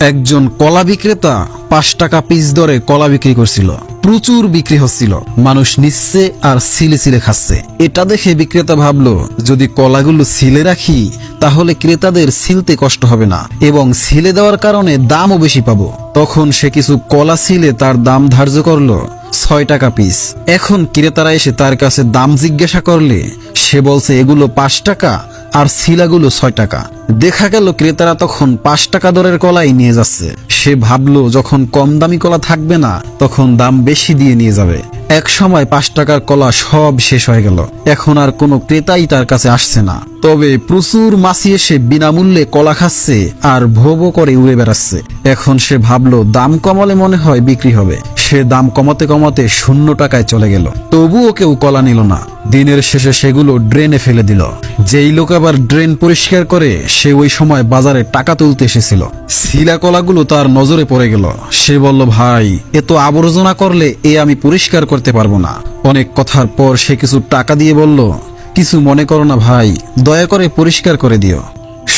একজন কলা বিক্রেতা 5 টাকা পিস দরে কলা বিক্রি করছিল। প্রচুর বিক্রি হচ্ছিল, মানুষ নিচ্ছে আর ছিলে ছিলে খাচ্ছে। এটা দেখে বিক্রেতা ভাবলো, যদি কলাগুলো ছিলে রাখি তাহলে ক্রেতাদের ছিলতে কষ্ট হবে না এবং ছিলে দেওয়ার কারণে দামও বেশি পাবো। তখন সে কিছু কলা ছিলে তার দাম ধার্য করলো 6 টাকা পিস। এখন ক্রেতারা এসে তার কাছে দাম জিজ্ঞাসা করলে সে বলছে এগুলো 5 টাকা আর ছিলাগুলো 6 টাকা। দেখা গেল ক্রেতারা তখন 5 টাকা দরের কলাই নিয়ে যাচ্ছে। সে ভাবলো যখন কম দামি কলা থাকবে না তখন দাম বেশি দিয়ে নিয়ে যাবে। এক সময় 5 টাকার কলা সব শেষ হয়ে গেল। এখন আর কোনো ক্রেতাই তার কাছে আসছে না। তবে প্রচুর মাছি এসে বিনামূল্যে কলা খাচ্ছে আর ভো ভো করে উড়ে বেড়াচ্ছে। এখন সে ভাবলো দাম কমালে মনে হয় বিক্রি হবে। সে দাম কমাতে কমাতে 0 টাকায় চলে গেল। তবুও কেউ কলা নিল না। দিনের শেষে সেগুলো ড্রেনে ফেলে দিল। যেই লোক আবার ড্রেন পরিষ্কার করে সে ওই সময় বাজারে টাকা তুলতে এসেছিল। ছিলা কলাগুলো তার নজরে পড়ে গেল। সে বলল, ভাই, এত আবর্জনা করলে আমি পরিষ্কার করতে পারবো না। অনেক কথার পর সে কিছু টাকা দিয়ে বলল, কিছু মনে করো না ভাই, দয়া করে পরিষ্কার করে দিও।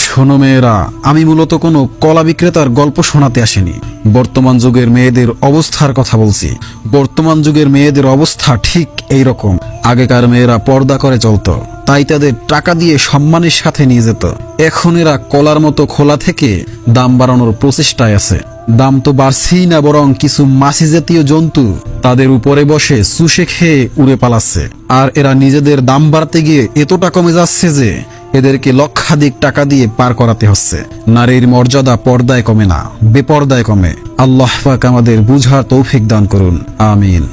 শোনো মেয়েরা, আমি মূলত কোনো কলা বিক্রেতার গল্প শোনাতে আসিনি। বর্তমান যুগের মেয়েদের অবস্থার কথা বলছি। বর্তমান যুগের মেয়েদের অবস্থা ঠিক এই রকম। আগেকার মেয়েরা পর্দা করে চলতো, তাই তাদের টাকা দিয়ে সম্মানের সাথে নিয়ে যেত। এখন এরা কলার মতো খোলা থেকে দাম বাড়ানোর প্রচেষ্টায় আছে। দাম তো বাড়ছেই না, বরং কিছু মাছি জাতীয় জন্তু তাদের উপরে বসে চুষে খেয়ে উড়ে পালাচ্ছে। আর এরা নিজেদের দাম বাড়তে গিয়ে এতটা কমে যাচ্ছে যে এদেরকে লক্ষাধিক টাকা দিয়ে পার করাতে হচ্ছে। নারীর মর্যাদা পর্দায় কমে না, বেপর্দায় কমে। আল্লাহ পাক আমাদের বুঝার তৌফিক দান করুন, আমিন।